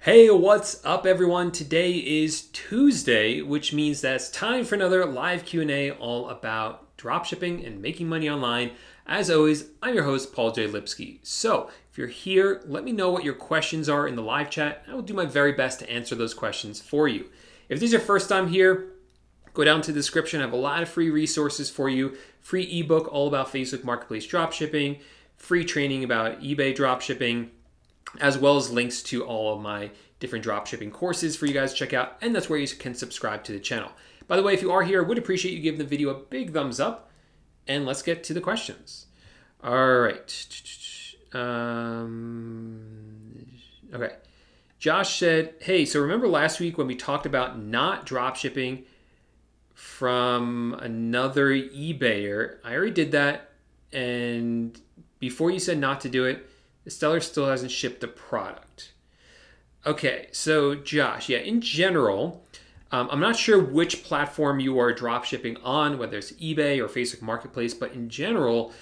Hey, what's up everyone? Today is Tuesday, which means that it's time for another live Q&A all about dropshipping and making money online. As always, I'm your host, Paul J Lipsky. So if you're here, let me know what your questions are in the live chat. I will do my very best to answer those questions for you. If this is your first time here, go down to the description. I have a lot of free resources for you. Free ebook all about Facebook Marketplace dropshipping, free training about eBay dropshipping, as well as links to all of my different dropshipping courses for you guys to check out. And that's where you can subscribe to the channel. By the way, if you are here, I would appreciate you giving the video a big thumbs up. And let's get to the questions. All right. Okay. Josh said, hey, so remember last week when we talked about not dropshipping from another eBayer? I already did that. And before you said not to do it, the seller still hasn't shipped the product. Okay, so Josh, yeah, in general, I'm not sure which platform you are dropshipping on, whether it's eBay or Facebook Marketplace, but in general,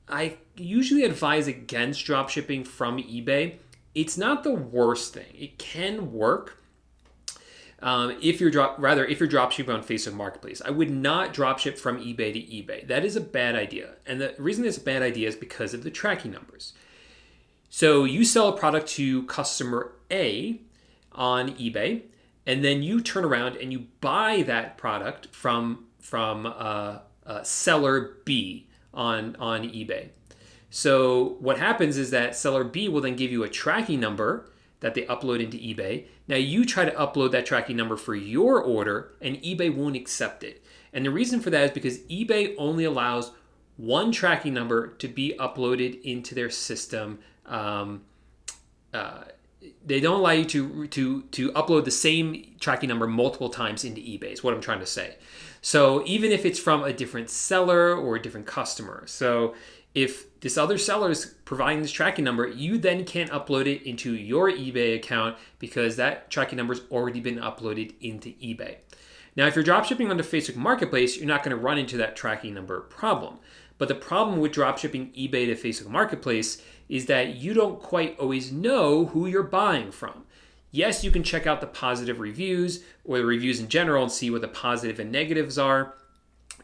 I usually advise against dropshipping from eBay. It's not the worst thing. It can work if you're dropshipping on Facebook Marketplace. I would not dropship from eBay to eBay. That is a bad idea. And the reason it's a bad idea is because of the tracking numbers. So you sell a product to customer A on eBay, and then you turn around and you buy that product from seller B on eBay. So what happens is that seller B will then give you a tracking number that they upload into eBay. Now you try to upload that tracking number for your order, and eBay won't accept it. And the reason for that is because eBay only allows one tracking number to be uploaded into their system. They don't allow you to upload the same tracking number multiple times into eBay is what I'm trying to say. So even if it's from a different seller or a different customer. So if this other seller is providing this tracking number, you then can't upload it into your eBay account because that tracking number has already been uploaded into eBay. Now, if you're dropshipping on the Facebook Marketplace, you're not going to run into that tracking number problem. But the problem with dropshipping eBay to Facebook Marketplace is that you don't quite always know who you're buying from. Yes, you can check out the positive reviews or the reviews in general and see what the positive and negatives are,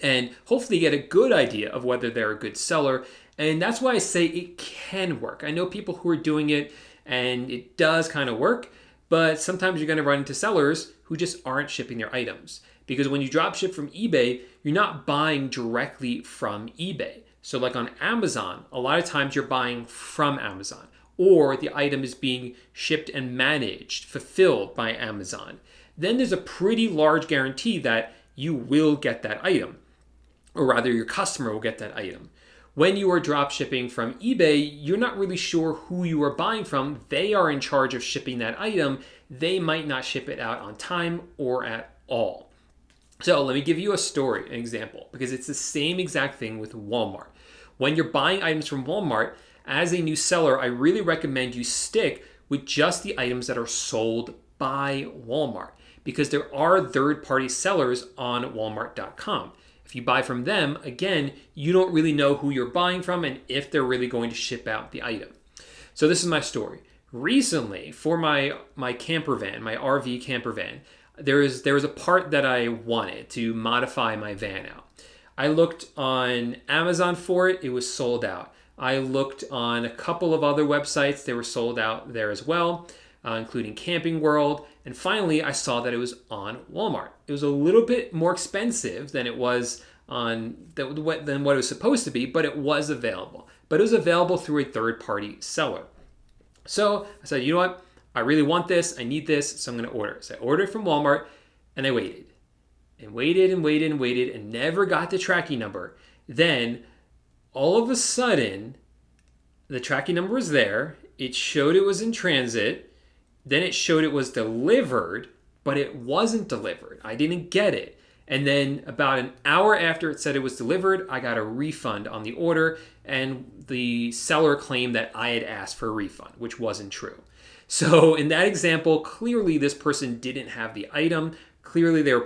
and hopefully get a good idea of whether they're a good seller. And that's why I say it can work. I know people who are doing it and it does kind of work, but sometimes you're going to run into sellers who just aren't shipping their items. Because when you drop ship from eBay, you're not buying directly from eBay. So like on Amazon, a lot of times you're buying from Amazon, or the item is being shipped and managed, fulfilled by Amazon. Then there's a pretty large guarantee that you will get that item, or rather your customer will get that item. When you are drop shipping from eBay, you're not really sure who you are buying from. They are in charge of shipping that item. They might not ship it out on time or at all. So let me give you a story, an example, because it's the same exact thing with Walmart. When you're buying items from Walmart, as a new seller, I really recommend you stick with just the items that are sold by Walmart, because there are third-party sellers on Walmart.com. If you buy from them, again, you don't really know who you're buying from and if they're really going to ship out the item. So this is my story. Recently, for my camper van, my RV camper van, there was a part that I wanted to modify my van out. I looked on Amazon for it. It was sold out. I looked on a couple of other websites. They were sold out there as well, including Camping World. And finally, I saw that it was on Walmart. It was a little bit more expensive than it was than what it was supposed to be, but it was available. But it was available through a third-party seller. So I said, you know what? I really want this. I need this, so I'm going to order it. So I ordered it from Walmart, and I waited and never got the tracking number. Then all of a sudden, the tracking number was there. It showed it was in transit. Then it showed it was delivered, but it wasn't delivered. I didn't get it. And then about an hour after it said it was delivered, I got a refund on the order, and the seller claimed that I had asked for a refund, which wasn't true. So in that example, clearly this person didn't have the item. Clearly there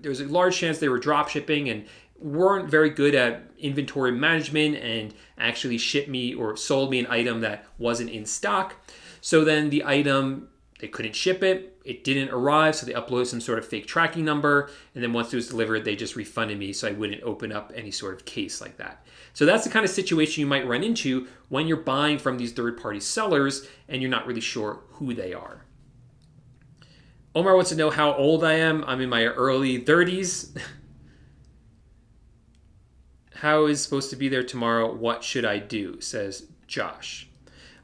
was a large chance they were drop shipping and weren't very good at inventory management and actually shipped me or sold me an item that wasn't in stock. So then the item they couldn't ship it. It didn't arrive, so they uploaded some sort of fake tracking number. And then once it was delivered, they just refunded me so I wouldn't open up any sort of case like that. So that's the kind of situation you might run into when you're buying from these third-party sellers and you're not really sure who they are. Omar wants to know how old I am. I'm in my early 30s. How is supposed to be there tomorrow? What should I do? Says Josh.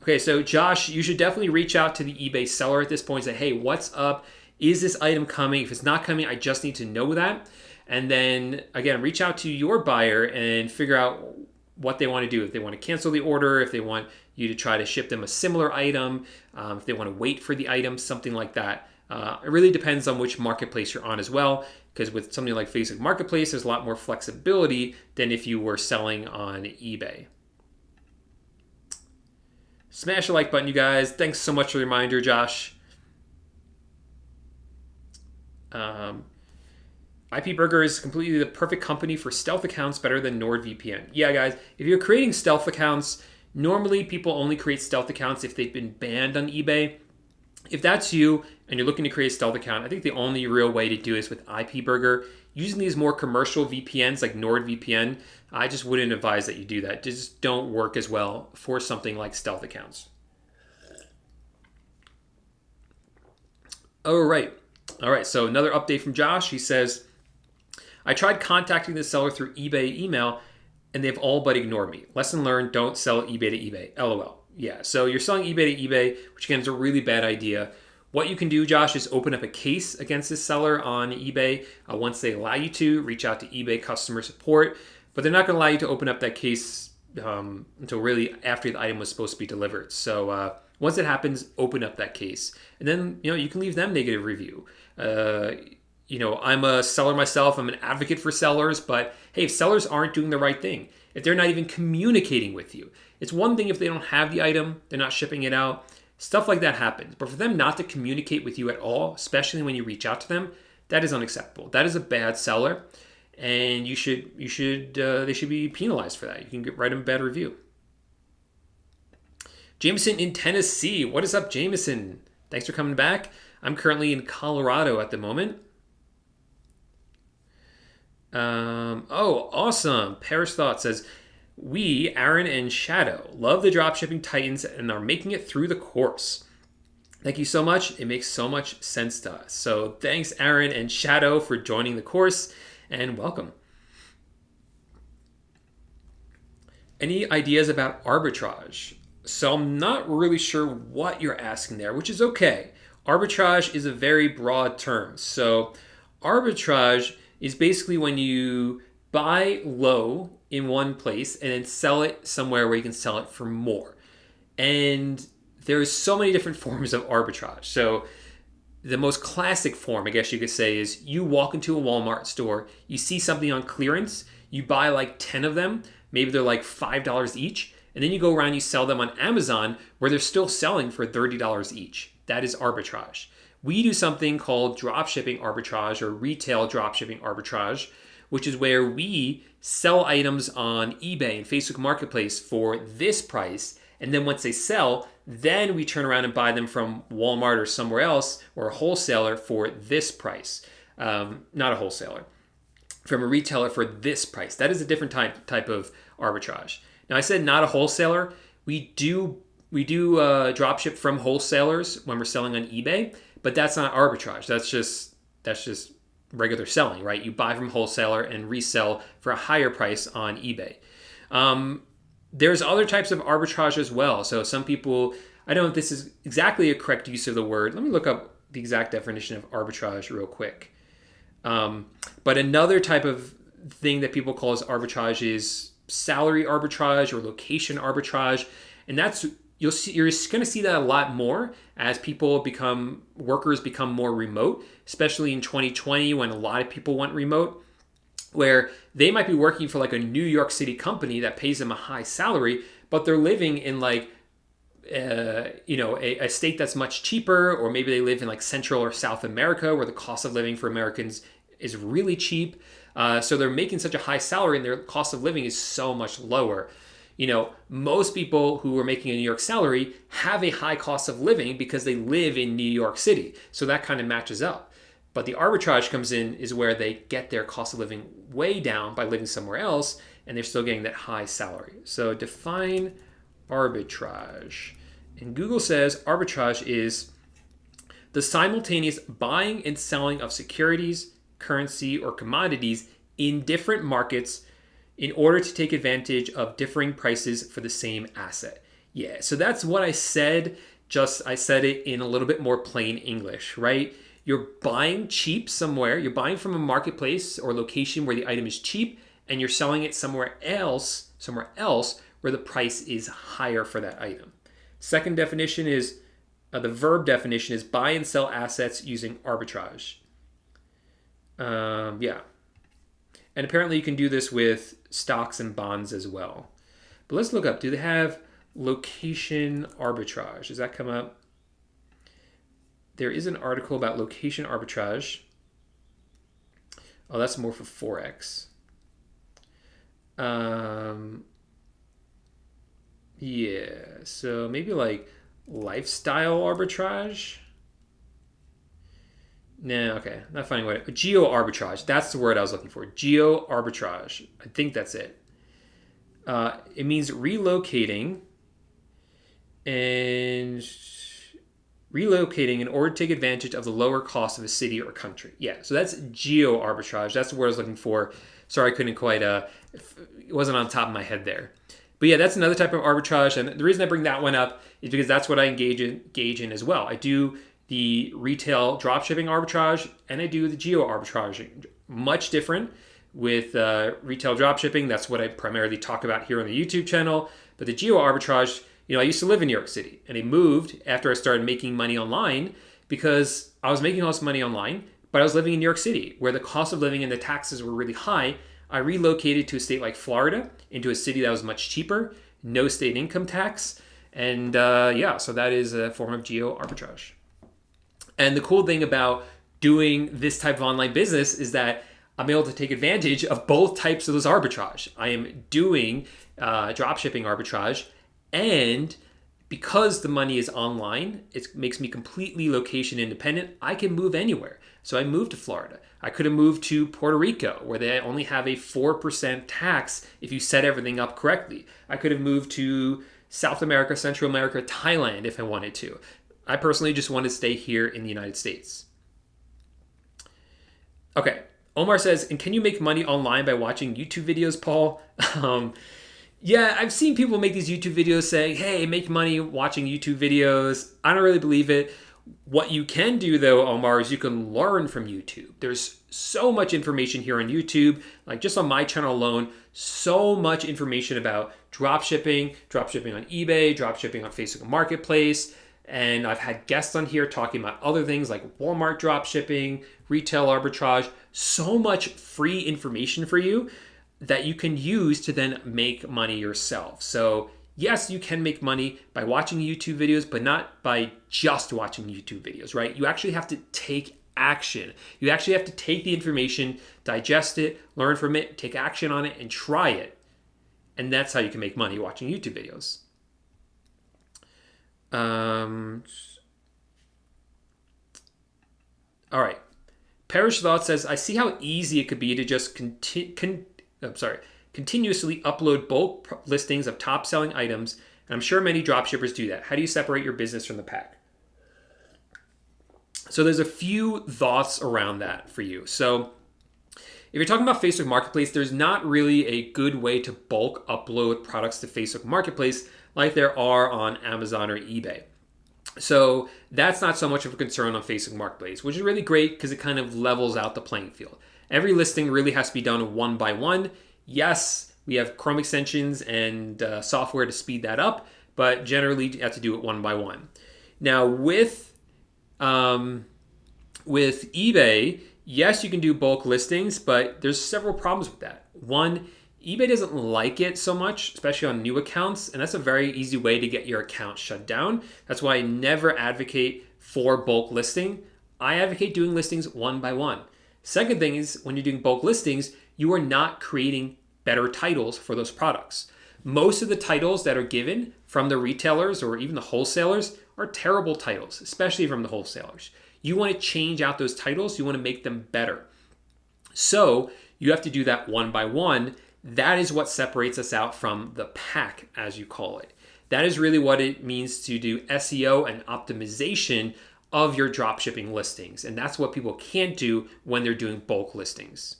Okay, so Josh, you should definitely reach out to the eBay seller at this point and say, hey, what's up? Is this item coming? If it's not coming, I just need to know that. And then, again, reach out to your buyer and figure out what they want to do. If they want to cancel the order, if they want you to try to ship them a similar item, if they want to wait for the item, something like that. It really depends on which marketplace you're on as well, because with something like Facebook Marketplace, there's a lot more flexibility than if you were selling on eBay. Smash the like button, you guys. Thanks so much for the reminder, Josh. IP Burger is completely the perfect company for stealth accounts, better than NordVPN. Yeah, guys, if you're creating stealth accounts, normally people only create stealth accounts if they've been banned on eBay. If that's you and you're looking to create a stealth account, I think the only real way to do is with IP Burger. Using these more commercial VPNs like NordVPN, I just wouldn't advise that you do that. It just don't work as well for something like stealth accounts. All right, so another update from Josh. He says, I tried contacting the seller through eBay email and they've all but ignored me. Lesson learned, don't sell eBay to eBay. LOL. Yeah, so you're selling eBay to eBay, which again is a really bad idea. What you can do, Josh, is open up a case against this seller on eBay. Once they allow you to, reach out to eBay customer support, but they're not going to allow you to open up that case until really after the item was supposed to be delivered. So once it happens, open up that case, and then you can leave them negative review. I'm a seller myself. I'm an advocate for sellers, but hey, if sellers aren't doing the right thing, if they're not even communicating with you, it's one thing if they don't have the item, they're not shipping it out, stuff like that happens. But for them not to communicate with you at all, especially when you reach out to them, that is unacceptable. That is a bad seller, and they should be penalized for that. You can write them a bad review. Jameson in Tennessee. What is up, Jameson? Thanks for coming back. I'm currently in Colorado at the moment. Awesome. Paris Thought says, we, Aaron and Shadow, love the dropshipping titans and are making it through the course. Thank you so much. It makes so much sense to us. So thanks, Aaron and Shadow, for joining the course, and welcome. Any ideas about arbitrage? So I'm not really sure what you're asking there, which is okay. Arbitrage is a very broad term. So arbitrage is basically when you buy low in one place and then sell it somewhere where you can sell it for more. And there's so many different forms of arbitrage. So the most classic form, I guess you could say, is you walk into a Walmart store, you see something on clearance, you buy like 10 of them, maybe they're like $5 each, and then you go around, you sell them on Amazon where they're still selling for $30 each. That is arbitrage. We do something called dropshipping arbitrage or retail dropshipping arbitrage, which is where we sell items on eBay and Facebook Marketplace for this price. And then once they sell, then we turn around and buy them from Walmart or somewhere else or a wholesaler for this price. Not a wholesaler, from a retailer for this price. That is a different type of arbitrage. Now I said not a wholesaler. We do drop ship from wholesalers when we're selling on eBay, but that's not arbitrage. That's just regular selling, right? You buy from wholesaler and resell for a higher price on eBay. There's other types of arbitrage as well. So some people, I don't know if this is exactly a correct use of the word. Let me look up the exact definition of arbitrage real quick. But another type of thing that people call as arbitrage is salary arbitrage or location arbitrage. And that's, you're going to see that a lot more as workers become more remote, especially in 2020 when a lot of people went remote, where they might be working for like a New York City company that pays them a high salary, but they're living in like, a state that's much cheaper, or maybe they live in like Central or South America where the cost of living for Americans is really cheap. So they're making such a high salary and their cost of living is so much lower. Most people who are making a New York salary have a high cost of living because they live in New York City. So that kind of matches up. But the arbitrage comes in is where they get their cost of living way down by living somewhere else, and they're still getting that high salary. So define arbitrage. And Google says arbitrage is the simultaneous buying and selling of securities, currency, or commodities in different markets in order to take advantage of differing prices for the same asset. Yeah, so that's what I said, just I said it in a little bit more plain English, right? You're buying cheap somewhere, you're buying from a marketplace or location where the item is cheap, and you're selling it somewhere else where the price is higher for that item. Second definition is, the verb definition is buy and sell assets using arbitrage. Yeah. And apparently you can do this with stocks and bonds as well. But let's look up, do they have location arbitrage? Does that come up? There is an article about location arbitrage. Oh, that's more for Forex. Yeah, so maybe like lifestyle arbitrage. No, okay, not finding what. Geo arbitrage. That's the word I was looking for. Geo arbitrage. I think that's it. It means relocating in order to take advantage of the lower cost of a city or country. Yeah, so that's geo arbitrage. That's the word I was looking for. Sorry, I couldn't quite. It wasn't on top of my head there. But yeah, that's another type of arbitrage, and the reason I bring that one up is because that's what I engage in as well. I do the retail dropshipping arbitrage, and I do the geo arbitrage. Much different with retail dropshipping. That's what I primarily talk about here on the YouTube channel. But the geo arbitrage, I used to live in New York City, and I moved after I started making money online because I was making all this money online, but I was living in New York City where the cost of living and the taxes were really high. I relocated to a state like Florida, into a city that was much cheaper, no state income tax, and so that is a form of geo arbitrage. And the cool thing about doing this type of online business is that I'm able to take advantage of both types of those arbitrage. I am doing dropshipping arbitrage, and because the money is online, it makes me completely location independent. I can move anywhere. So I moved to Florida. I could have moved to Puerto Rico, where they only have a 4% tax if you set everything up correctly. I could have moved to South America, Central America, Thailand if I wanted to. I personally just want to stay here in the United States. Okay, Omar says, and can you make money online by watching YouTube videos, Paul? Yeah, I've seen people make these YouTube videos saying, hey, make money watching YouTube videos. I don't really believe it. What you can do, though, Omar, is you can learn from YouTube. There's so much information here on YouTube, like just on my channel alone, so much information about dropshipping on eBay, dropshipping on Facebook Marketplace. And I've had guests on here talking about other things like Walmart dropshipping, retail arbitrage, so much free information for you that you can use to then make money yourself. So yes, you can make money by watching YouTube videos, but not by just watching YouTube videos, right? You actually have to take action. You actually have to take the information, digest it, learn from it, take action on it, and try it. And that's how you can make money watching YouTube videos. All right. Perish Thought says, I see how easy it could be to just continuously upload bulk listings of top selling items, and I'm sure many dropshippers do that. How do you separate your business from the pack? So there's a few thoughts around that for you. So if you're talking about Facebook Marketplace, there's not really a good way to bulk upload products to Facebook Marketplace like there are on Amazon or eBay. So that's not so much of a concern on Facebook Marketplace, which is really great because it kind of levels out the playing field. Every listing really has to be done one by one. Yes, we have Chrome extensions and software to speed that up, but generally you have to do it one by one. Now with eBay, yes, you can do bulk listings, but there's several problems with that. One, eBay doesn't like it so much, especially on new accounts, and that's a very easy way to get your account shut down. That's why I never advocate for bulk listing. I advocate doing listings one by one. Second thing is, when you're doing bulk listings, you are not creating better titles for those products. Most of the titles that are given from the retailers or even the wholesalers are terrible titles, especially from the wholesalers. You want to change out those titles. You want to make them better. So you have to do that one by one. That is what separates us out from the pack, as you call it. That is really what it means to do SEO and optimization of your dropshipping listings. And that's what people can't do when they're doing bulk listings.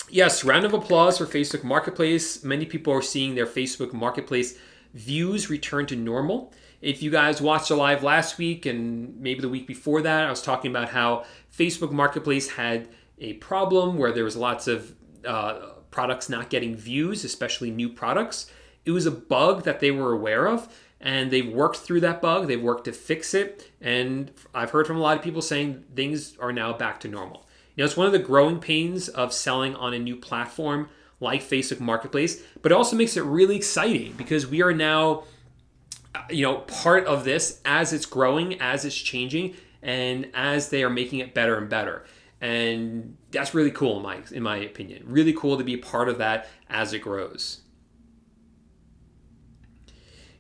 Yes, round of applause for Facebook Marketplace. Many people are seeing their Facebook Marketplace views return to normal. If you guys watched the live last week and maybe the week before that, I was talking about how Facebook Marketplace had a problem where there was lots of products not getting views, especially new products. It was a bug that they were aware of, and they've worked through that bug. They've worked to fix it, and I've heard from a lot of people saying things are now back to normal. It's one of the growing pains of selling on a new platform like Facebook Marketplace, but it also makes it really exciting because we are now, part of this as it's growing, as it's changing, and as they are making it better and better. And that's really cool in my opinion. Really cool to be a part of that as it grows.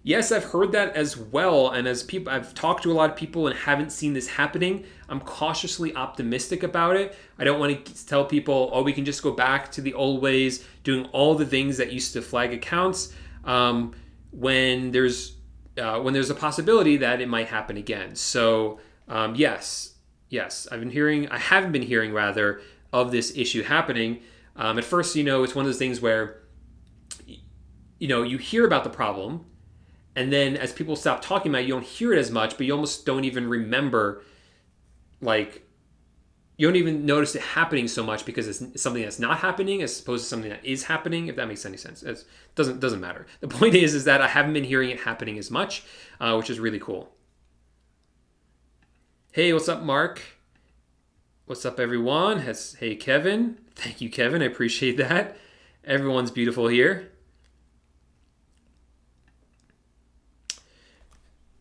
Yes, I've heard that as well. And as people, I've talked to a lot of people and haven't seen this happening. I'm cautiously optimistic about it. I don't want to tell people, we can just go back to the old ways, doing all the things that used to flag accounts, when there's a possibility that it might happen again. So yes, I haven't been hearing of this issue happening. At first, it's one of those things where, you hear about the problem, and then as people stop talking about it, you don't hear it as much, but you almost don't even remember, you don't even notice it happening so much because it's something that's not happening as opposed to something that is happening, if that makes any sense. It doesn't matter. The point is that I haven't been hearing it happening as much, which is really cool. Hey, what's up, Mark? What's up, everyone? Hey, Kevin. Thank you, Kevin. I appreciate that. Everyone's beautiful here.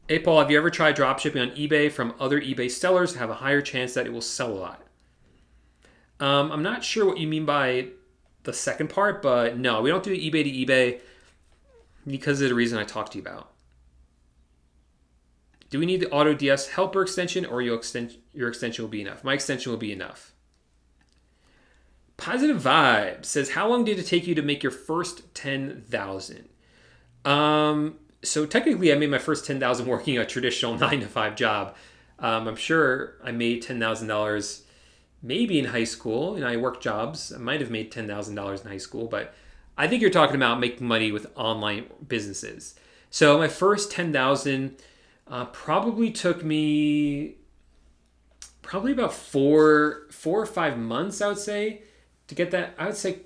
Hey, Paul, have you ever tried dropshipping on eBay from other eBay sellers to have a higher chance that it will sell a lot? I'm not sure what you mean by the second part, but no, we don't do eBay to eBay because of the reason I talked to you about. Do we need the AutoDS helper extension, or your extension will be enough? My extension will be enough. Positive Vibe says, how long did it take you to make your first 10,000? So technically I made my first 10,000 working a traditional 9-to-5 job. I'm sure I made $10,000 maybe in high school. I worked jobs. I might have made $10,000 in high school, but I think you're talking about making money with online businesses. So my first 10,000 probably took me about four or 5 months, I would say, to get that. I would say,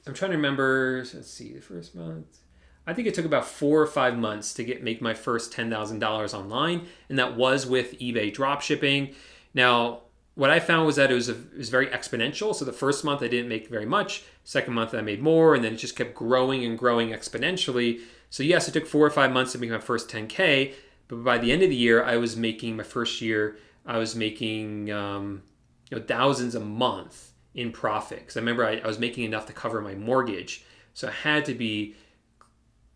I'm trying to remember, let's see, the first month. I think it took about 4 or 5 months to make my first $10,000 online, and that was with eBay dropshipping. Now, what I found was that it was very exponential. So the first month I didn't make very much. Second month I made more, and then it just kept growing and growing exponentially. So yes, it took 4 or 5 months to make my first 10K, but by the end of the year, I was making thousands a month in profit. Because I remember I was making enough to cover my mortgage, so I had to be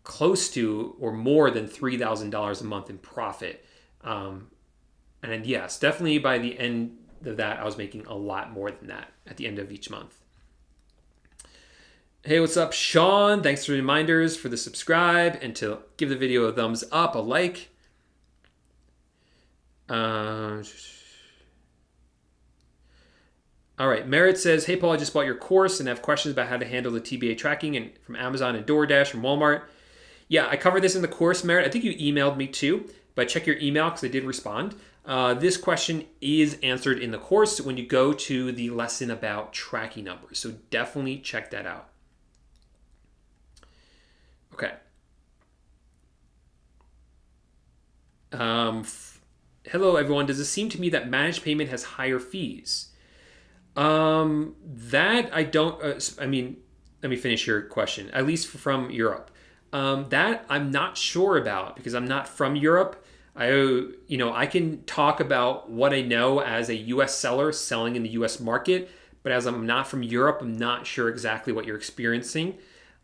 close to or more than $3,000 a month in profit. And then yes, definitely by the end of that, I was making a lot more than that at the end of each month. Hey, what's up, Sean? Thanks for the reminders, for the subscribe, and to give the video a thumbs up, a like. All right, Merritt says, hey, Paul, I just bought your course and have questions about how to handle the TBA tracking and from Amazon and DoorDash from Walmart. Yeah, I covered this in the course, Merritt. I think you emailed me too, but check your email because I did respond. This question is answered in the course when you go to the lesson about tracking numbers. So definitely check that out. Okay. Hello, everyone. Does it seem to me that managed payment has higher fees? That I don't, let me finish your question, at least from Europe. That I'm not sure about because I'm not from Europe. I can talk about what I know as a U.S. seller selling in the U.S. market, but as I'm not from Europe, I'm not sure exactly what you're experiencing.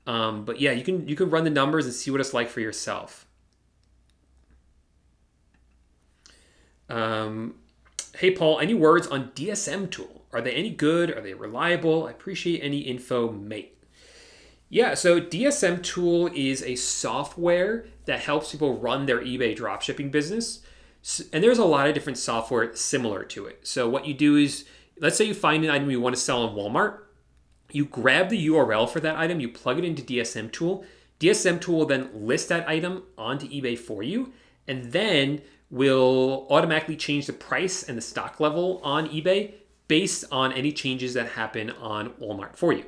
But yeah, you can run the numbers and see what it's like for yourself. Hey Paul, any words on DSM tool? Are they any good? Are they reliable? I appreciate any info, mate. Yeah, so DSM tool is a software that helps people run their eBay dropshipping business. And there's a lot of different software similar to it. So what you do is, let's say you find an item you want to sell on Walmart. You grab the URL for that item, you plug it into DSM tool. DSM tool will then list that item onto eBay for you, and then will automatically change the price and the stock level on eBay based on any changes that happen on Walmart for you.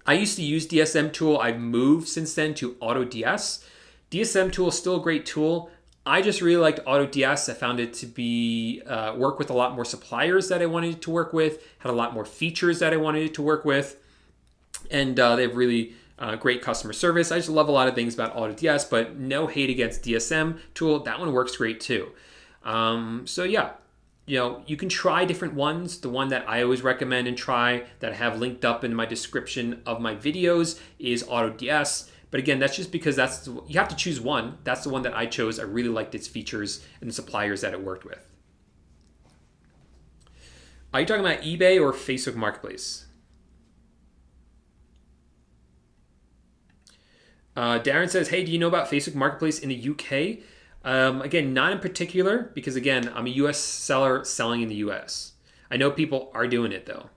I used to use DSM tool. I've moved since then to AutoDS. DSM tool is still a great tool. I just really liked AutoDS. I found it to be work with a lot more suppliers that I wanted it to work with, had a lot more features that I wanted it to work with, and they have really great customer service. I just love a lot of things about AutoDS, but no hate against DSM tool. That one works great too. So yeah, you can try different ones. The one that I always recommend and try that I have linked up in my description of my videos is AutoDS. But again, that's just because you have to choose one. That's the one that I chose. I really liked its features and the suppliers that it worked with. Are you talking about eBay or Facebook Marketplace? Darren says, hey, do you know about Facebook Marketplace in the UK? Again, not in particular, because again, I'm a US seller selling in the US. I know people are doing it though.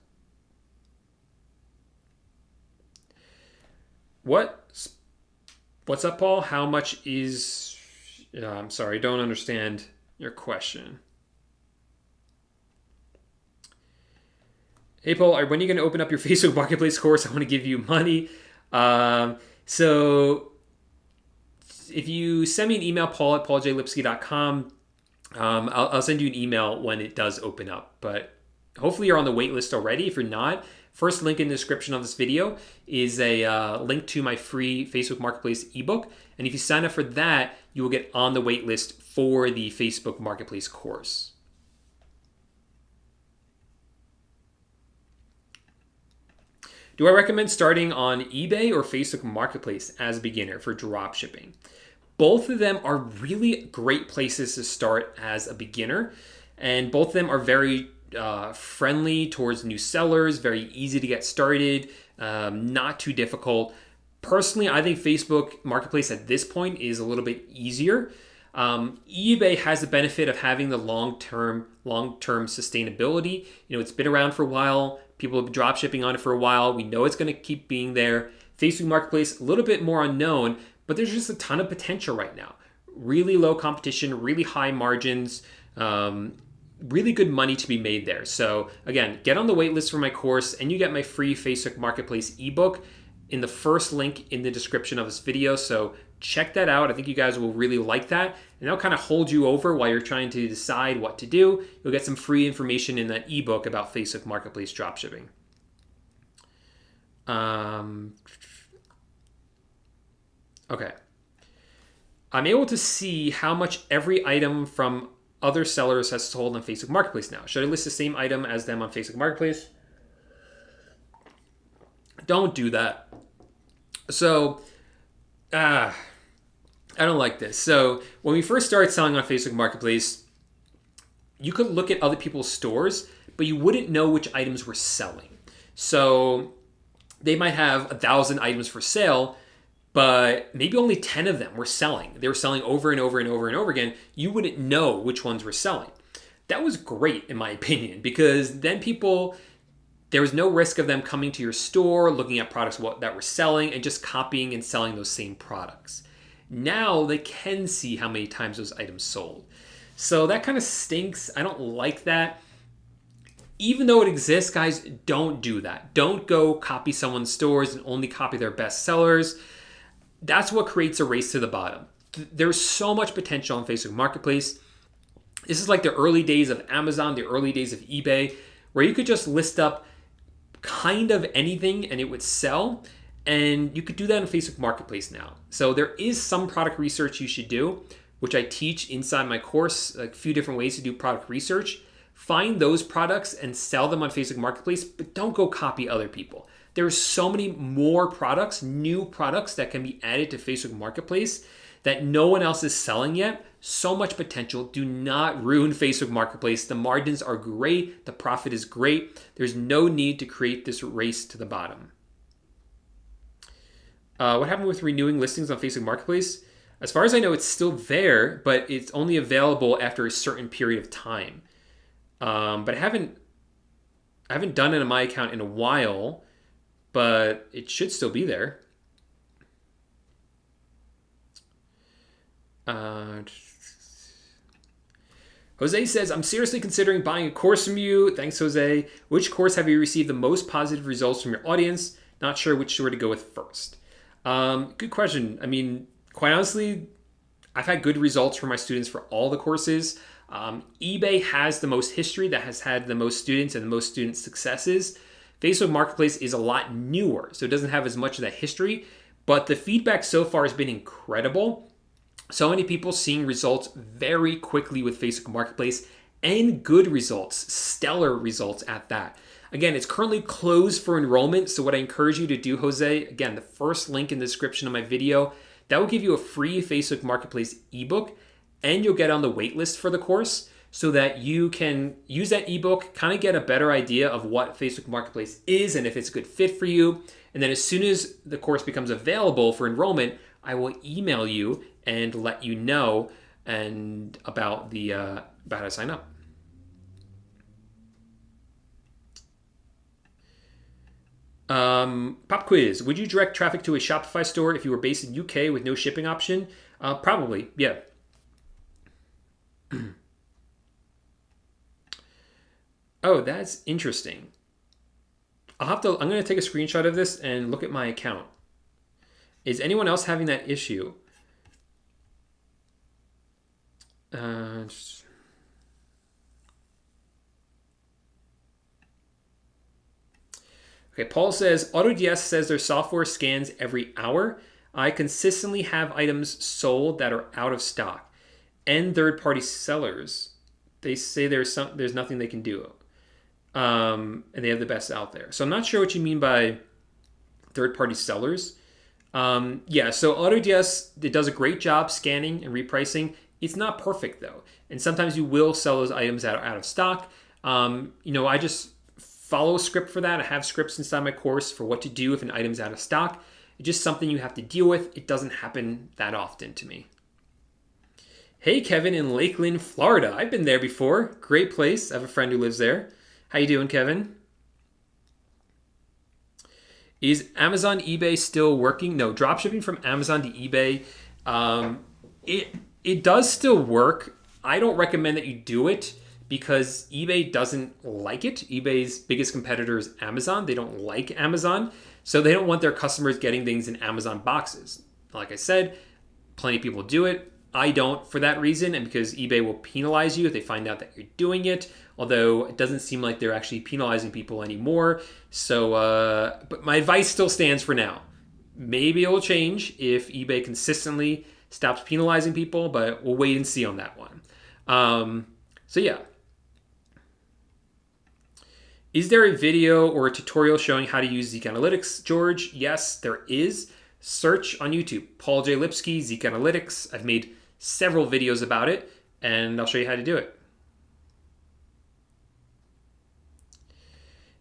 What's up, Paul? How much is... I'm sorry, I don't understand your question. Hey, Paul, when are you going to open up your Facebook Marketplace course? I want to give you money. So if you send me an email, paul@pauljlipsky.com, I'll send you an email when it does open up. But hopefully you're on the wait list already. If you're not, first link in the description of this video is a link to my free Facebook Marketplace ebook. And if you sign up for that, you will get on the wait list for the Facebook Marketplace course. Do I recommend starting on eBay or Facebook Marketplace as a beginner for drop shipping? Both of them are really great places to start as a beginner, and both of them are very friendly towards new sellers, very easy to get started, not too difficult. Personally, I think Facebook Marketplace at this point is a little bit easier. eBay has the benefit of having the long-term sustainability. It's been around for a while. People have been drop shipping on it for a while. We know it's going to keep being there. Facebook Marketplace, a little bit more unknown, but there's just a ton of potential right now. Really low competition, really high margins, really good money to be made there. So again, get on the wait list for my course and you get my free Facebook Marketplace ebook in the first link in the description of this video. So check that out. I think you guys will really like that. And that'll kind of hold you over while you're trying to decide what to do. You'll get some free information in that ebook about Facebook Marketplace dropshipping. Okay. I'm able to see how much every item from other sellers has sold on Facebook Marketplace now. Should I list the same item as them on Facebook Marketplace? Don't do that. So, I don't like this. So when we first started selling on Facebook Marketplace, you could look at other people's stores, but you wouldn't know which items were selling. So they might have 1,000 items for sale, but maybe only 10 of them were selling. They were selling over and over and over and over again. You wouldn't know which ones were selling. That was great, in my opinion, because then there was no risk of them coming to your store, looking at products that were selling, and just copying and selling those same products. Now they can see how many times those items sold. So that kind of stinks. I don't like that. Even though it exists, guys, don't do that. Don't go copy someone's stores and only copy their best sellers. That's what creates a race to the bottom. There's so much potential on Facebook Marketplace. This is like the early days of Amazon, the early days of eBay, where you could just list up kind of anything and it would sell. And you could do that on Facebook Marketplace now. So there is some product research you should do, which I teach inside my course, a few different ways to do product research. find those products and sell them on Facebook Marketplace, but don't go copy other people. There's so many more products, new products that can be added to Facebook Marketplace that no one else is selling yet. So much potential. Do not ruin Facebook Marketplace. The margins are great. The profit is great. There's no need to create this race to the bottom. What happened with renewing listings on Facebook Marketplace? As far as I know, it's still there, but it's only available after a certain period of time. But I haven't done it on my account in a while, but it should still be there. Jose says, I'm seriously considering buying a course from you. Thanks, Jose. Which course have you received the most positive results from your audience? Not sure which store to go with first. Good question. I mean, quite honestly, I've had good results for my students for all the courses. eBay has the most history, that has had the most students and the most student successes. Facebook Marketplace is a lot newer, so it doesn't have as much of that history, but the feedback so far has been incredible. So many people seeing results very quickly with Facebook Marketplace, and good results, stellar results at that. Again, it's currently closed for enrollment, so what I encourage you to do, Jose, again, the first link in the description of my video, that will give you a free Facebook Marketplace ebook, and you'll get on the wait list for the course so that you can use that ebook, kind of get a better idea of what Facebook Marketplace is and if it's a good fit for you. And then as soon as the course becomes available for enrollment, I will email you and let you know and about how to sign up. Pop quiz. Would you direct traffic to a Shopify store if you were based in UK with no shipping option? Probably, yeah. Oh, that's interesting. I'm going to take a screenshot of this and look at my account. Is anyone else having that issue? Okay, Paul says, AutoDS says their software scans every hour. I consistently have items sold that are out of stock. And third-party sellers, they say there's nothing they can do. And they have the best out there. So I'm not sure what you mean by third-party sellers. Yeah, so AutoDS, it does a great job scanning and repricing. It's not perfect, though. And sometimes you will sell those items that are out of stock. I just follow a script for that. I have scripts inside my course for what to do if an item's out of stock. It's just something you have to deal with. It doesn't happen that often to me. Hey, Kevin in Lakeland, Florida. I've been there before. Great place. I have a friend who lives there. How you doing, Kevin? Is Amazon eBay still working? No, dropshipping from Amazon to eBay, it does still work. I don't recommend that you do it because eBay doesn't like it. eBay's biggest competitor is Amazon. They don't like Amazon, so they don't want their customers getting things in Amazon boxes. Like I said, plenty of people do it. I don't for that reason, and because eBay will penalize you if they find out that you're doing it, although it doesn't seem like they're actually penalizing people anymore. So, but my advice still stands for now. Maybe it will change if eBay consistently stops penalizing people, but we'll wait and see on that one. So yeah. Is there a video or a tutorial showing how to use Zeek Analytics, George? Yes, there is. Search on YouTube, Paul J Lipsky, Zeek Analytics. I've made several videos about it, and I'll show you how to do it.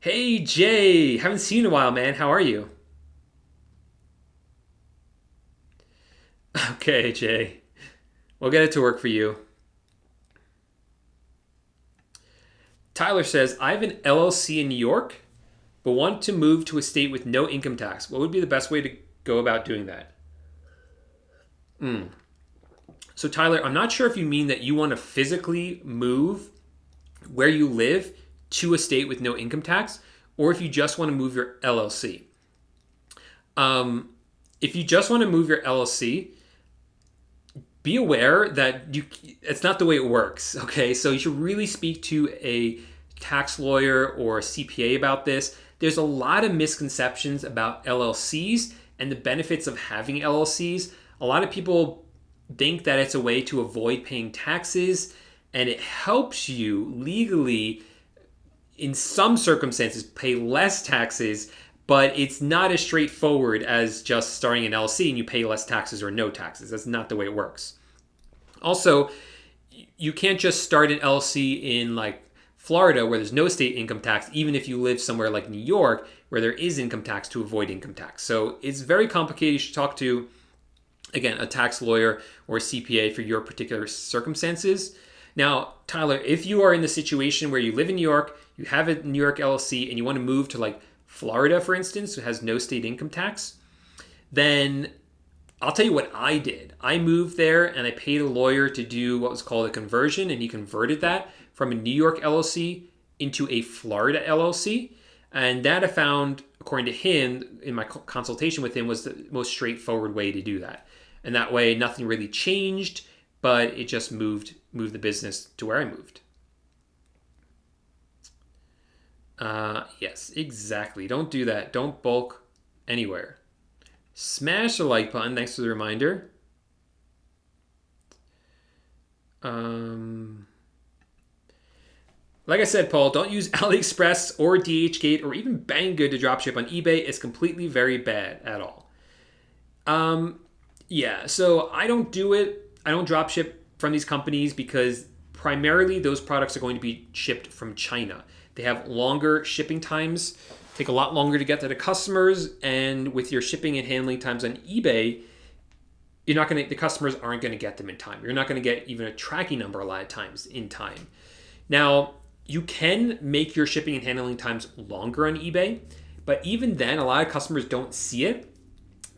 Hey, Jay. Haven't seen you in a while, man. How are you? Okay, Jay. We'll get it to work for you. Tyler says, I have an LLC in New York, but want to move to a state with no income tax. What would be the best way to go about doing that? So Tyler, I'm not sure if you mean that you want to physically move where you live to a state with no income tax, or if you just want to move your LLC. If you just want to move your LLC, be aware that it's not the way it works, okay? So you should really speak to a tax lawyer or a CPA about this. There's a lot of misconceptions about LLCs and the benefits of having LLCs. A lot of people think that it's a way to avoid paying taxes. and it helps you legally, in some circumstances, pay less taxes, but it's not as straightforward as just starting an LLC and you pay less taxes or no taxes. That's not the way it works. Also, you can't just start an LLC in like Florida where there's no state income tax, even if you live somewhere like New York where there is income tax, to avoid income tax. So it's very complicated. You should talk to, again, a tax lawyer or a CPA for your particular circumstances. Now, Tyler, if you are in the situation where you live in New York, you have a New York LLC, and you want to move to like Florida, for instance, who has no state income tax, then I'll tell you what I did. I moved there and I paid a lawyer to do what was called a conversion, and he converted that from a New York LLC into a Florida LLC. And that I found, according to him, in my consultation with him, was the most straightforward way to do that. And that way, nothing really changed, but it just moved the business to where I moved. Yes, exactly. Don't do that. Don't bulk anywhere. Smash the like button. Thanks for the reminder. Like I said, Paul, don't use AliExpress or DHgate or even Banggood to dropship on eBay. It's completely very bad at all. Yeah, so I don't do it. I don't dropship from these companies because primarily those products are going to be shipped from China. They have longer shipping times, take a lot longer to get to the customers, and with your shipping and handling times on eBay, the customers aren't going to get them in time. You're not going to get even a tracking number a lot of times in time. Now, you can make your shipping and handling times longer on eBay, but even then, a lot of customers don't see it,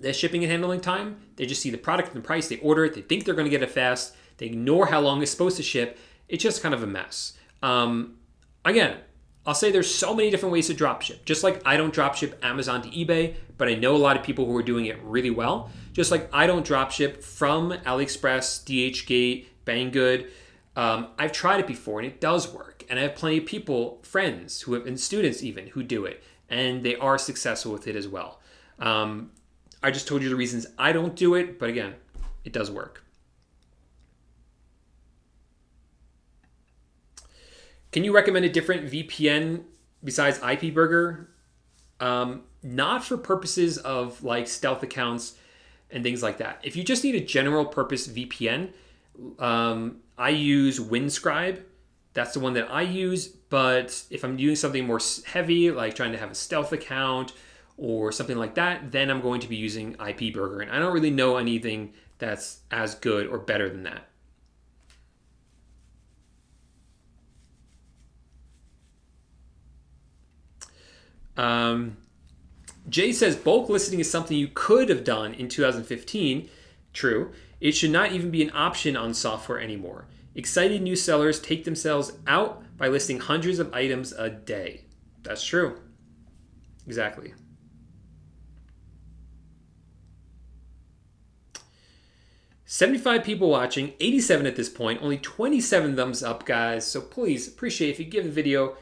the shipping and handling time. They just see the product and the price, they order it, they think they're going to get it fast, they ignore how long it's supposed to ship. It's just kind of a mess. Again, I'll say there's so many different ways to dropship. Just like I don't dropship Amazon to eBay, but I know a lot of people who are doing it really well. Just like I don't dropship from AliExpress, DHgate, Banggood. I've tried it before and it does work. And I have plenty of people, friends, and students even, who do it. And they are successful with it as well. I just told you the reasons I don't do it, but again, it does work. Can you recommend a different VPN besides IPburger? Not for purposes of like stealth accounts and things like that. If you just need a general purpose VPN, I use Windscribe. That's the one that I use. But if I'm doing something more heavy, like trying to have a stealth account or something like that, then I'm going to be using IPburger. And I don't really know anything that's as good or better than that. Jay says bulk listing is something you could have done in 2015. True. It should not even be an option on software anymore. Excited new sellers take themselves out by listing hundreds of items a day. That's true. Exactly. $75 people watching, 87 at this point, only 27 thumbs up, guys. So please, appreciate if you give the video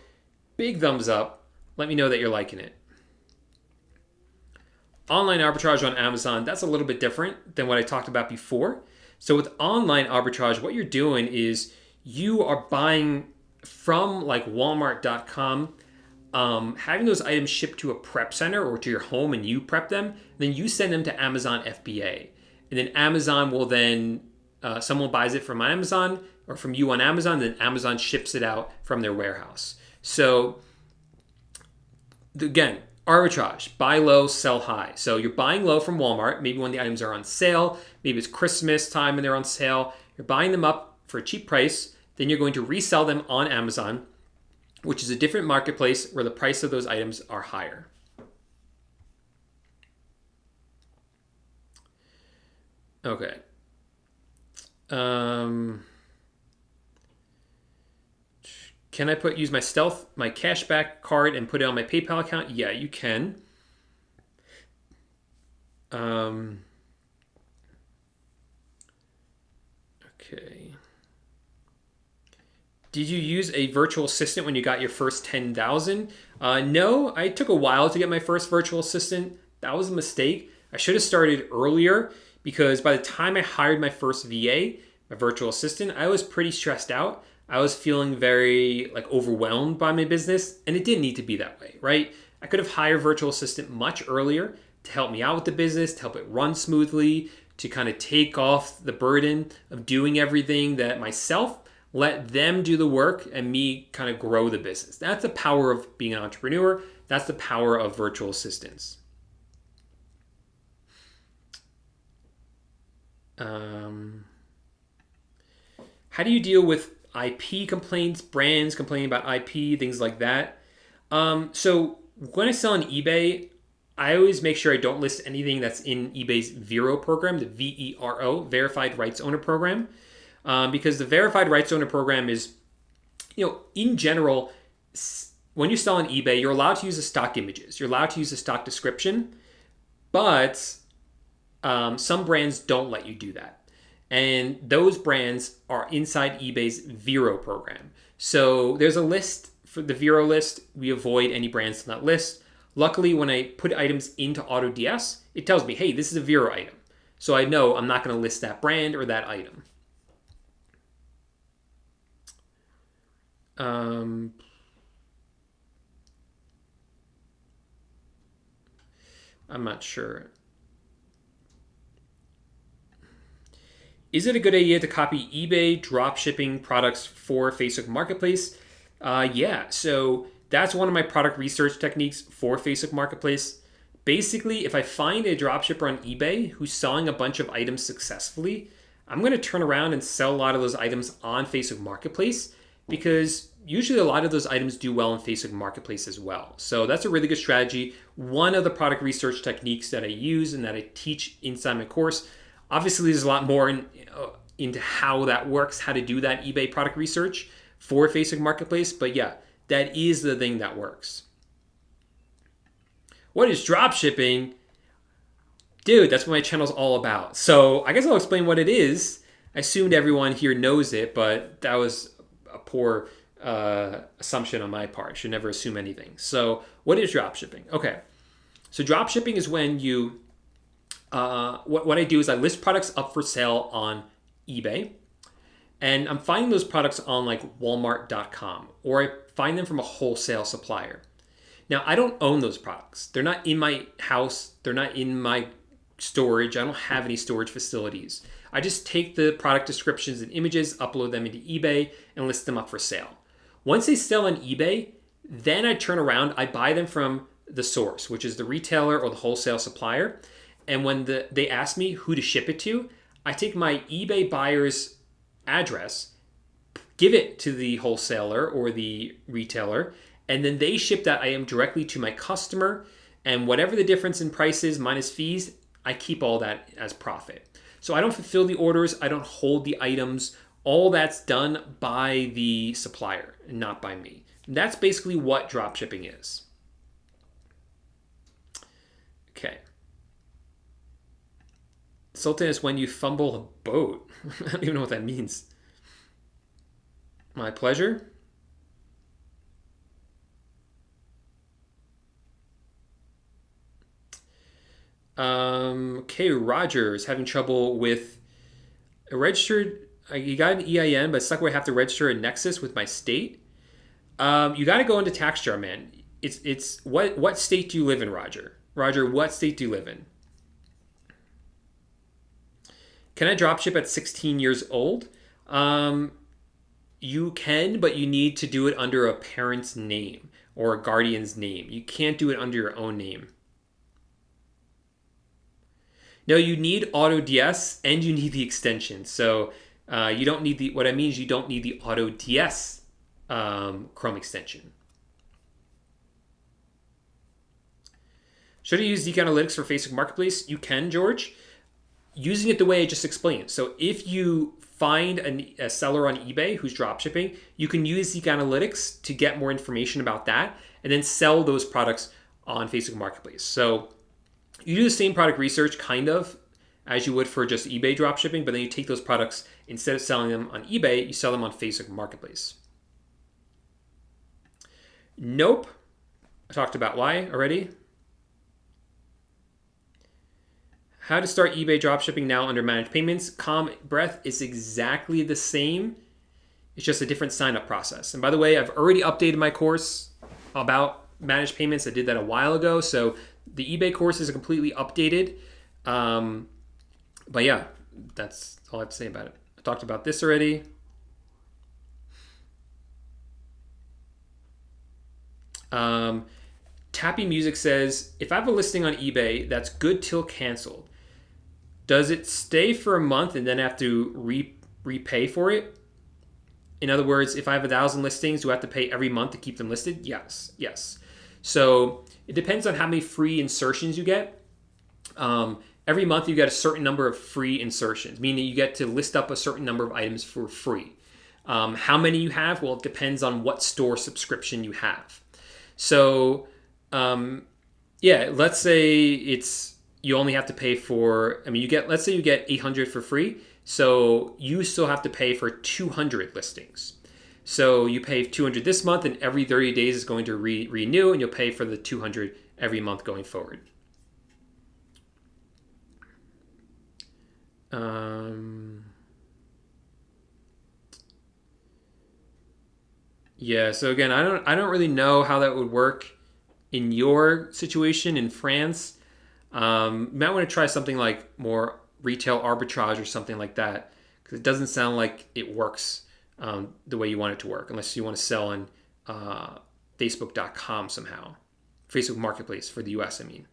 big thumbs up. Let me know that you're liking it. Online arbitrage on Amazon, that's a little bit different than what I talked about before. So with online arbitrage, what you're doing is you are buying from like Walmart.com, having those items shipped to a prep center or to your home and you prep them. And then you send them to Amazon FBA. And then Amazon will then, someone buys it from Amazon or from you on Amazon, then Amazon ships it out from their warehouse. So again, arbitrage, buy low, sell high. So you're buying low from Walmart, maybe when the items are on sale, maybe it's Christmas time and they're on sale. You're buying them up for a cheap price, then you're going to resell them on Amazon, which is a different marketplace where the price of those items are higher. Okay. Can I use my cashback card and put it on my PayPal account? Yeah, you can. Okay. Did you use a virtual assistant when you got your first 10,000? No, I took a while to get my first virtual assistant. That was a mistake. I should have started earlier because by the time I hired my first VA, my virtual assistant, I was pretty stressed out. I was feeling very like overwhelmed by my business, and it didn't need to be that way, right? I could have hired a virtual assistant much earlier to help me out with the business, to help it run smoothly, to kind of take off the burden of doing everything that myself, let them do the work and me kind of grow the business. That's the power of being an entrepreneur. That's the power of virtual assistants. How do you deal with IP complaints, brands complaining about IP, things like that? So when I sell on eBay, I always make sure I don't list anything that's in eBay's Vero program, the VERO, Verified Rights Owner Program, because the Verified Rights Owner Program is, in general, when you sell on eBay, you're allowed to use the stock images. You're allowed to use the stock description, but some brands don't let you do that. And those brands are inside eBay's Vero program. So there's a list for the Vero list. We avoid any brands on that list. Luckily, when I put items into AutoDS, it tells me, hey, this is a Vero item. So I know I'm not going to list that brand or that item. I'm not sure. Is it a good idea to copy eBay dropshipping products for Facebook Marketplace? Yeah, so that's one of my product research techniques for Facebook Marketplace. Basically, if I find a dropshipper on eBay who's selling a bunch of items successfully, I'm going to turn around and sell a lot of those items on Facebook Marketplace, because usually a lot of those items do well in Facebook Marketplace as well. So that's a really good strategy. One of the product research techniques that I use and that I teach inside my course. Obviously, there's a lot more into how that works, how to do that eBay product research for Facebook Marketplace. But yeah, that is the thing that works. What is dropshipping? Dude, that's what my channel's all about. So I guess I'll explain what it is. I assumed everyone here knows it, but that was a poor assumption on my part. I should never assume anything. So what is dropshipping? Okay, so dropshipping is when you what I do is I list products up for sale on eBay, and I'm finding those products on like Walmart.com, or I find them from a wholesale supplier. Now, I don't own those products. They're not in my house. They're not in my storage. I don't have any storage facilities. I just take the product descriptions and images, upload them into eBay, and list them up for sale. Once they sell on eBay, then I turn around, I buy them from the source, which is the retailer or the wholesale supplier. And when they ask me who to ship it to, I take my eBay buyer's address, give it to the wholesaler or the retailer, and then they ship that item directly to my customer. And whatever the difference in price is minus fees, I keep all that as profit. So I don't fulfill the orders, I don't hold the items. All that's done by the supplier and not by me. And that's basically what dropshipping is. Okay. Sultan is when you fumble a boat. I don't even know what that means. My pleasure. Okay, Roger's having trouble with a registered. You got an EIN, but it's stuck where I have to register a Nexus with my state. You got to go into TaxJar, man. It's what state do you live in, Roger? Roger, what state do you live in? Can I dropship at 16 years old? You can, but you need to do it under a parent's name or a guardian's name. You can't do it under your own name. No, you need AutoDS and you need the extension. So you don't need what I mean is you don't need the AutoDS Chrome extension. Should I use Zeek Analytics for Facebook Marketplace? You can, George. Using it the way I just explained. So if you find a seller on eBay who's dropshipping, you can use Zeek Analytics to get more information about that and then sell those products on Facebook Marketplace. So you do the same product research kind of as you would for just eBay dropshipping, but then you take those products, instead of selling them on eBay, you sell them on Facebook Marketplace. Nope. I talked about why already. How to start eBay dropshipping now under managed payments. Calm breath is exactly the same. It's just a different sign-up process. And by the way, I've already updated my course about managed payments. I did that a while ago. So the eBay course is completely updated. But yeah, that's all I have to say about it. I talked about this already. Tappy Music says, if I have a listing on eBay that's good till canceled, does it stay for a month and then have to repay for it? In other words, if I have 1,000 listings, do I have to pay every month to keep them listed? Yes. So it depends on how many free insertions you get. Every month you get a certain number of free insertions, meaning you get to list up a certain number of items for free. How many you have? Well, it depends on what store subscription you have. So let's say you only have to pay for, let's say you get 800 for free. So you still have to pay for 200 listings. So you pay 200 this month, and every 30 days is going to renew, and you'll pay for the 200 every month going forward. So again, I don't really know how that would work in your situation in France. You might want to try something like more retail arbitrage or something like that, because it doesn't sound like it works the way you want it to work, unless you want to sell on Facebook.com somehow. Facebook Marketplace for the US, I mean.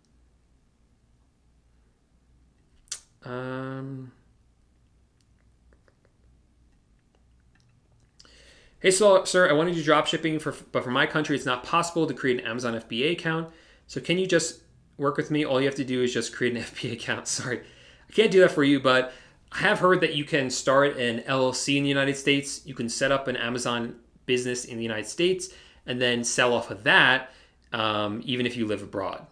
Hey, sir, I want to do drop shipping, but for my country, it's not possible to create an Amazon FBA account. So can you just work with me? All you have to do is just create an FBA account. Sorry, I can't do that for you, but I have heard that you can start an LLC in the United States. You can set up an Amazon business in the United States and then sell off of that, even if you live abroad.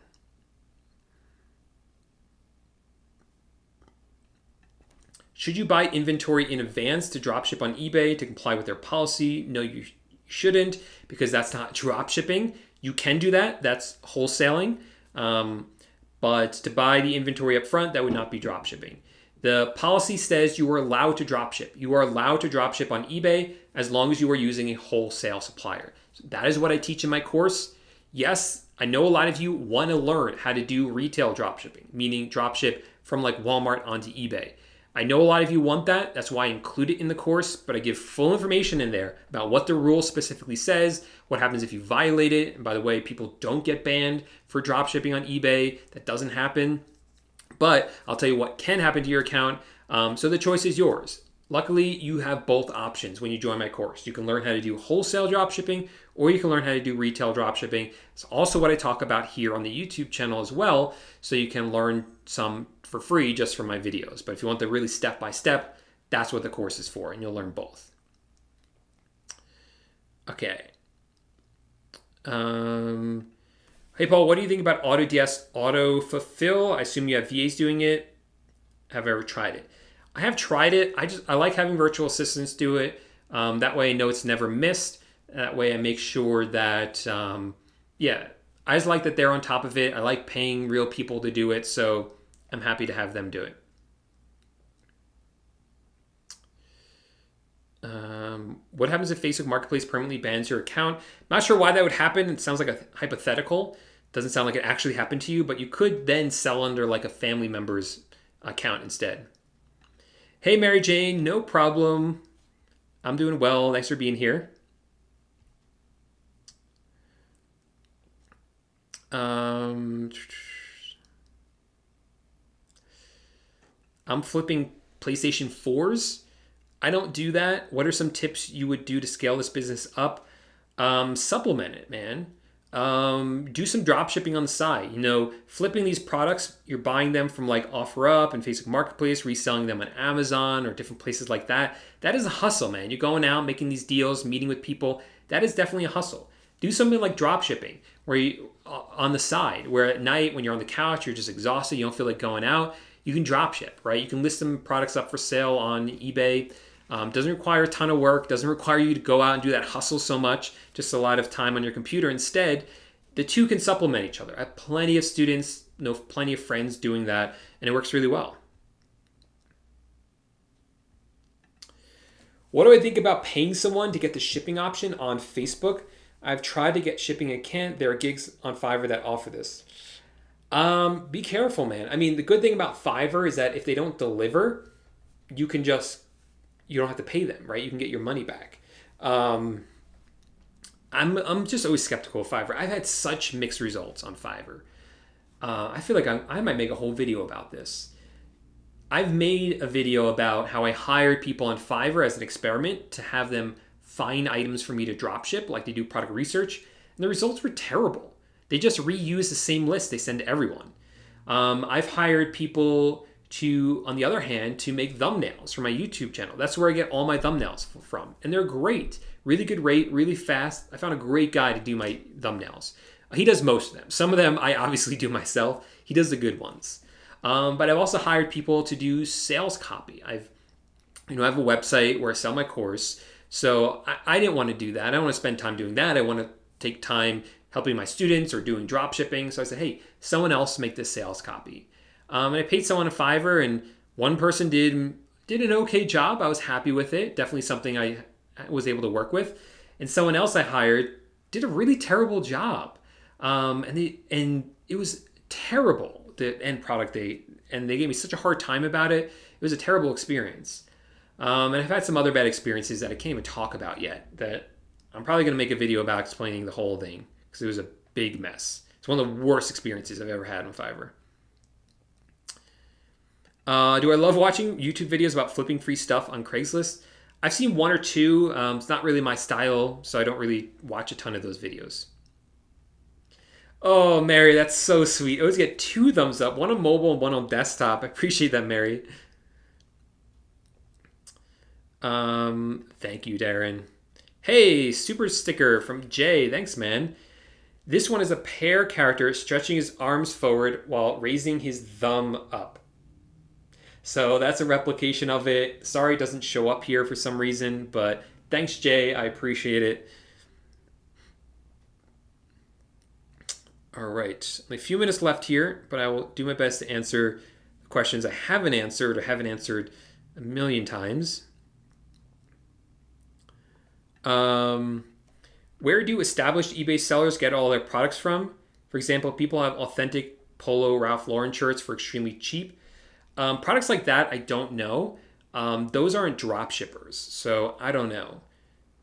Should you buy inventory in advance to dropship on eBay to comply with their policy? No, you shouldn't, because that's not dropshipping. You can do that. That's wholesaling. But to buy the inventory up front, that would not be dropshipping. The policy says you are allowed to dropship. You are allowed to dropship on eBay as long as you are using a wholesale supplier. So that is what I teach in my course. Yes, I know a lot of you want to learn how to do retail dropshipping, meaning dropship from like Walmart onto eBay. I know a lot of you want that. That's why I include it in the course, but I give full information in there about what the rule specifically says, what happens if you violate it. And by the way, people don't get banned for dropshipping on eBay. That doesn't happen. But I'll tell you what can happen to your account. So the choice is yours. Luckily, you have both options when you join my course. You can learn how to do wholesale dropshipping, or you can learn how to do retail dropshipping. It's also what I talk about here on the YouTube channel as well, so you can learn some for free just from my videos. But if you want the really step-by-step, that's what the course is for, and you'll learn both. Okay. Hey, Paul, what do you think about AutoDS Auto-Fulfill? I assume you have VAs doing it. Have I ever tried it? I have tried it. I like having virtual assistants do it. That way I know it's never missed. That way I make sure that, I just like that they're on top of it. I like paying real people to do it, so I'm happy to have them do it. What happens if Facebook Marketplace permanently bans your account? Not sure why that would happen. It sounds like a hypothetical. Doesn't sound like it actually happened to you, but you could then sell under like a family member's account instead. Hey, Mary Jane, no problem. I'm doing well. Thanks for being here. I'm flipping PlayStation 4s. I don't do that. What are some tips you would do to scale this business up? Supplement it, man. Do some drop shipping on the side. Flipping these products, you're buying them from like OfferUp and Facebook Marketplace, reselling them on Amazon or different places like that. That is a hustle, man. You're going out, making these deals, meeting with people. That is definitely a hustle. Do something like drop shipping, where you on the side, where at night when you're on the couch, you're just exhausted, you don't feel like going out. You can drop ship, right? You can list some products up for sale on eBay. Doesn't require a ton of work, doesn't require you to go out and do that hustle so much, just a lot of time on your computer. Instead, the two can supplement each other. I have plenty of students, know plenty of friends doing that, and it works really well. What do I think about paying someone to get the shipping option on Facebook? I've tried to get shipping and can't. There are gigs on Fiverr that offer this. Be careful, man. I mean, the good thing about Fiverr is that if they don't deliver, you can just, you don't have to pay them, right? You can get your money back. I'm just always skeptical of Fiverr. I've had such mixed results on Fiverr. I feel like I might make a whole video about this. I've made a video about how I hired people on Fiverr as an experiment to have them find items for me to dropship, like they do product research, and the results were terrible. They just reuse the same list they send to everyone. I've hired people to, on the other hand, to make thumbnails for my YouTube channel. That's where I get all my thumbnails from, and they're great. Really good rate, really fast. I found a great guy to do my thumbnails. He does most of them. Some of them I obviously do myself. He does the good ones. But I've also hired people to do sales copy. I have a website where I sell my course. So I didn't want to do that. I don't want to spend time doing that. I want to take time helping my students or doing drop shipping. So I said, hey, someone else make this sales copy. And I paid someone a Fiverr, and one person did an okay job. I was happy with it. Definitely something I was able to work with. And someone else I hired did a really terrible job. And it was terrible, the end product. They gave me such a hard time about it. It was a terrible experience. And I've had some other bad experiences that I can't even talk about yet, that I'm probably going to make a video about explaining the whole thing, because it was a big mess. It's one of the worst experiences I've ever had on Fiverr. Do I love watching YouTube videos about flipping free stuff on Craigslist? I've seen one or two. It's not really my style, so I don't really watch a ton of those videos. Oh, Mary, that's so sweet. I always get 2 thumbs up, one on mobile and one on desktop. I appreciate that, Mary. Thank you, Darren. Hey, super sticker from Jay. Thanks, man. This one is a pear character stretching his arms forward while raising his thumb up. So that's a replication of it. Sorry it doesn't show up here for some reason, but thanks, Jay. I appreciate it. All right, a few minutes left here, but I will do my best to answer questions I haven't answered or haven't answered a million times. Where do established eBay sellers get all their products from? For example, people have authentic Polo Ralph Lauren shirts for extremely cheap. Products like that, I don't know. Those aren't drop shippers, so I don't know.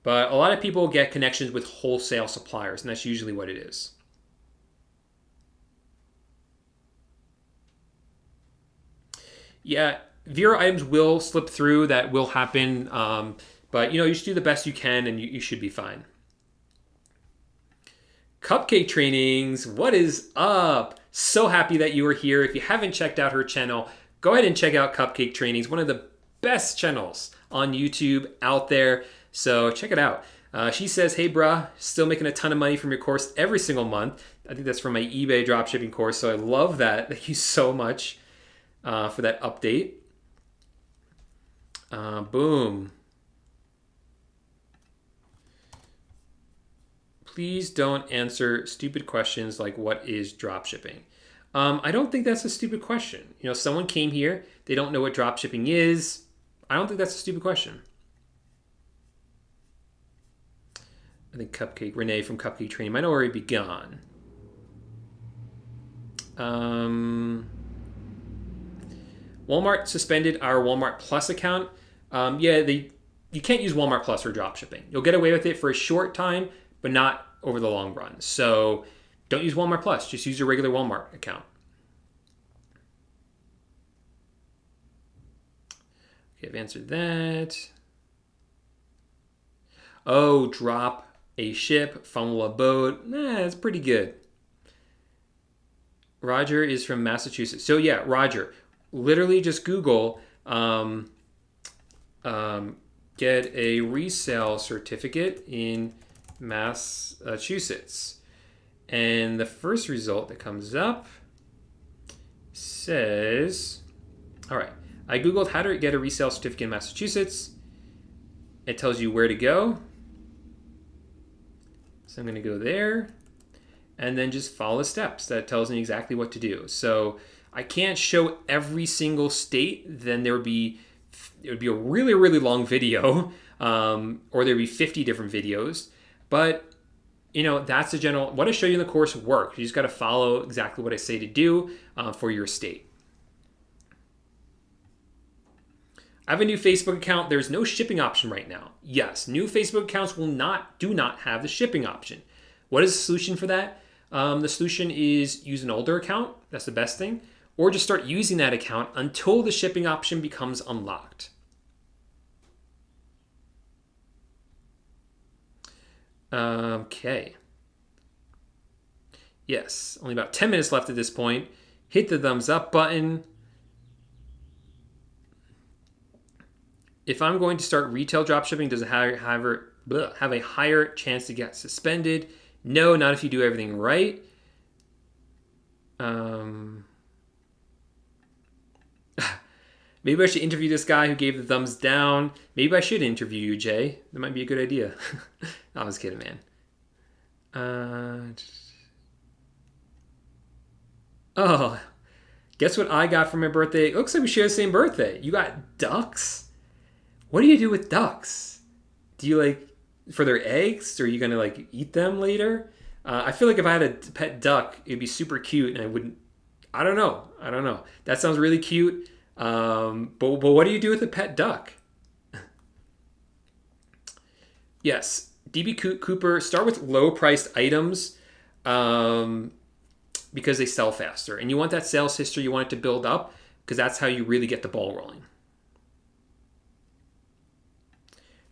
But a lot of people get connections with wholesale suppliers, and that's usually what it is. Yeah, Vera items will slip through. That will happen. But you should do the best you can, and you should be fine. Cupcake Trainings, what is up? So happy that you are here. If you haven't checked out her channel, go ahead and check out Cupcake Trainings, one of the best channels on YouTube out there. So check it out. She says, hey, bruh, still making a ton of money from your course every single month. I think that's from my eBay dropshipping course, so I love that. Thank you so much for that update. Boom. Please don't answer stupid questions like what is dropshipping. I don't think that's a stupid question. Someone came here, they don't know what dropshipping is. I don't think that's a stupid question. I think Renee from Cupcake Training might already be gone. Walmart suspended our Walmart Plus account. You can't use Walmart Plus for dropshipping. You'll get away with it for a short time, but not over the long run. So don't use Walmart Plus. Just use your regular Walmart account. Okay, I've answered that. Oh, drop a ship, funnel a boat. That's pretty good. Roger is from Massachusetts. So yeah, Roger, literally just Google get a resale certificate in Massachusetts. And the first result that comes up says, all right, I Googled how to get a resale certificate in Massachusetts. It tells you where to go. So I'm going to go there and then just follow the steps. That tells me exactly what to do. So I can't show every single state. Then it would be a really, really long video. or there'd be 50 different videos. But that's the general, what I show you in the course works. You just got to follow exactly what I say to do for your estate. I have a new Facebook account. There's no shipping option right now. Yes, new Facebook accounts do not have the shipping option. What is the solution for that? The solution is use an older account. That's the best thing. Or just start using that account until the shipping option becomes unlocked. Okay. Yes, only about 10 minutes left at this point. Hit the thumbs up button. If I'm going to start retail dropshipping, does it have a higher chance to get suspended? No, not if you do everything right. Maybe I should interview this guy who gave the thumbs down. Maybe I should interview you, Jay. That might be a good idea. No, I was kidding, man. Oh, guess what I got for my birthday? It looks like we share the same birthday. You got ducks? What do you do with ducks? Do you for their eggs? Or are you going to eat them later? I feel like if I had a pet duck, it'd be super cute and I don't know. That sounds really cute. But what do you do with a pet duck? Yes, DB Cooper, start with low priced items because they sell faster. And you want that sales history, you want it to build up because that's how you really get the ball rolling.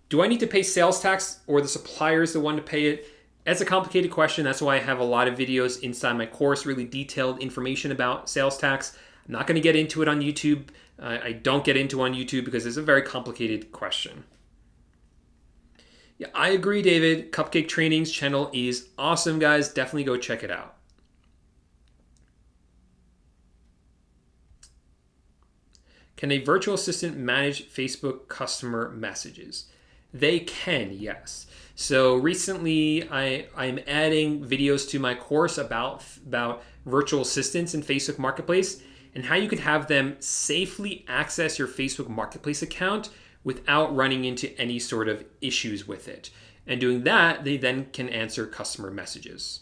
Do I need to pay sales tax or the supplier is the one to pay it? That's a complicated question. That's why I have a lot of videos inside my course, really detailed information about sales tax. I'm not going to get into it on YouTube. I don't get into it on YouTube because it's a very complicated question. Yeah, I agree, David. Cupcake Training's channel is awesome, guys. Definitely go check it out. Can a virtual assistant manage Facebook customer messages? They can, yes. So recently, I'm adding videos to my course about virtual assistants in Facebook Marketplace and how you can have them safely access your Facebook Marketplace account without running into any sort of issues with it. And doing that, they then can answer customer messages.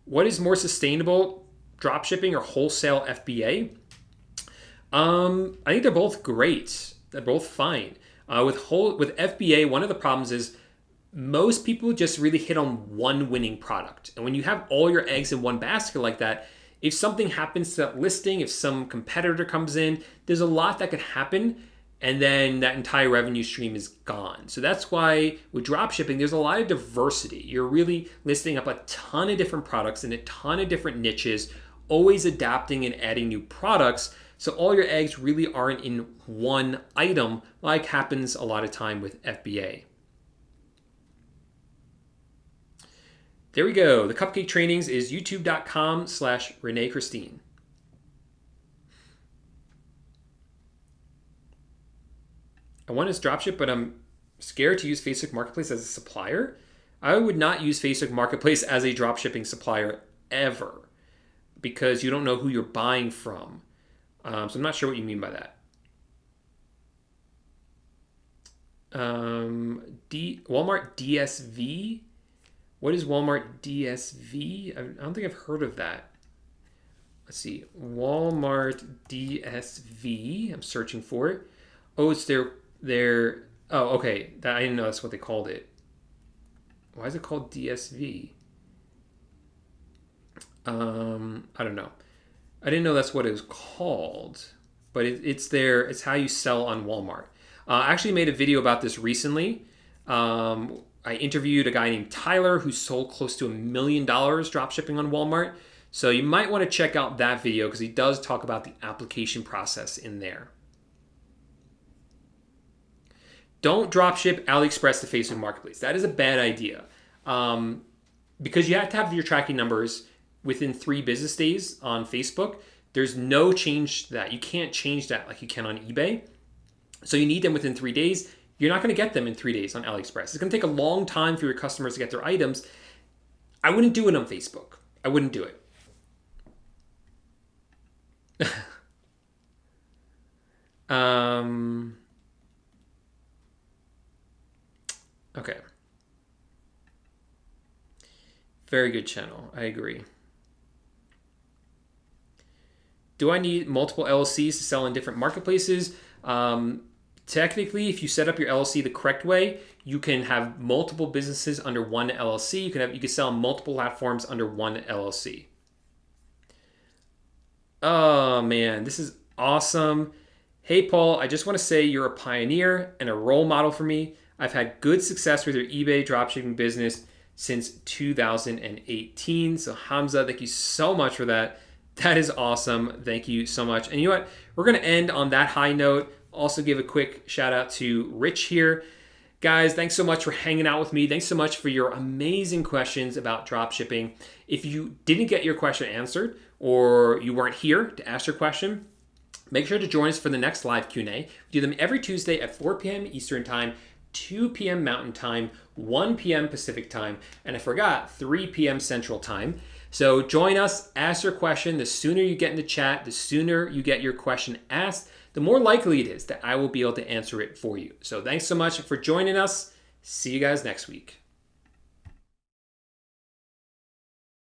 What is more sustainable, dropshipping or wholesale FBA? I think they're both great. They're both fine. With FBA, one of the problems is most people just really hit on one winning product. And when you have all your eggs in one basket like that, if something happens to that listing, if some competitor comes in, there's a lot that could happen, and then that entire revenue stream is gone. So that's why with dropshipping, there's a lot of diversity. You're really listing up a ton of different products in a ton of different niches, always adapting and adding new products. So all your eggs really aren't in one item like happens a lot of time with FBA. There we go. The Cupcake Trainings is youtube.com/Renee Christine. I want to dropship, but I'm scared to use Facebook Marketplace as a supplier. I would not use Facebook Marketplace as a dropshipping supplier ever because you don't know who you're buying from. So I'm not sure what you mean by that. Walmart DSV. What is Walmart DSV? I don't think I've heard of that. Let's see. Walmart DSV. I'm searching for it. Oh, it's their. Oh, okay. I didn't know that's what they called it. Why is it called DSV? I don't know. I didn't know that's what it was called, but it's how you sell on Walmart. I actually made a video about this recently. I interviewed a guy named Tyler who sold close to $1 million dropshipping on Walmart. So you might want to check out that video because he does talk about the application process in there. Don't dropship AliExpress to Facebook Marketplace. That is a bad idea because you have to have your tracking numbers within 3 business days on Facebook. There's no change to that. You can't change that like you can on eBay. So you need them within 3 days. You're not going to get them in 3 days on AliExpress. It's going to take a long time for your customers to get their items. I wouldn't do it on Facebook. I wouldn't do it. Okay. Very good channel. I agree. Do I need multiple LLCs to sell in different marketplaces? Technically, if you set up your LLC the correct way, you can have multiple businesses under one LLC. You can sell on multiple platforms under one LLC. Oh man, this is awesome. Hey Paul, I just want to say you're a pioneer and a role model for me. I've had good success with your eBay dropshipping business since 2018. So Hamza, thank you so much for that. That is awesome. Thank you so much. And you know what? We're going to end on that high note. Also give a quick shout out to Rich here. Guys, thanks so much for hanging out with me. Thanks so much for your amazing questions about dropshipping. If you didn't get your question answered or you weren't here to ask your question, make sure to join us for the next live Q&A. We do them every Tuesday at 4 p.m. Eastern Time, 2 p.m. Mountain Time, 1 p.m. Pacific Time, and I forgot, 3 p.m. Central Time. So join us, ask your question. The sooner you get in the chat, the sooner you get your question asked, the more likely it is that I will be able to answer it for you. So thanks so much for joining us. See you guys next week.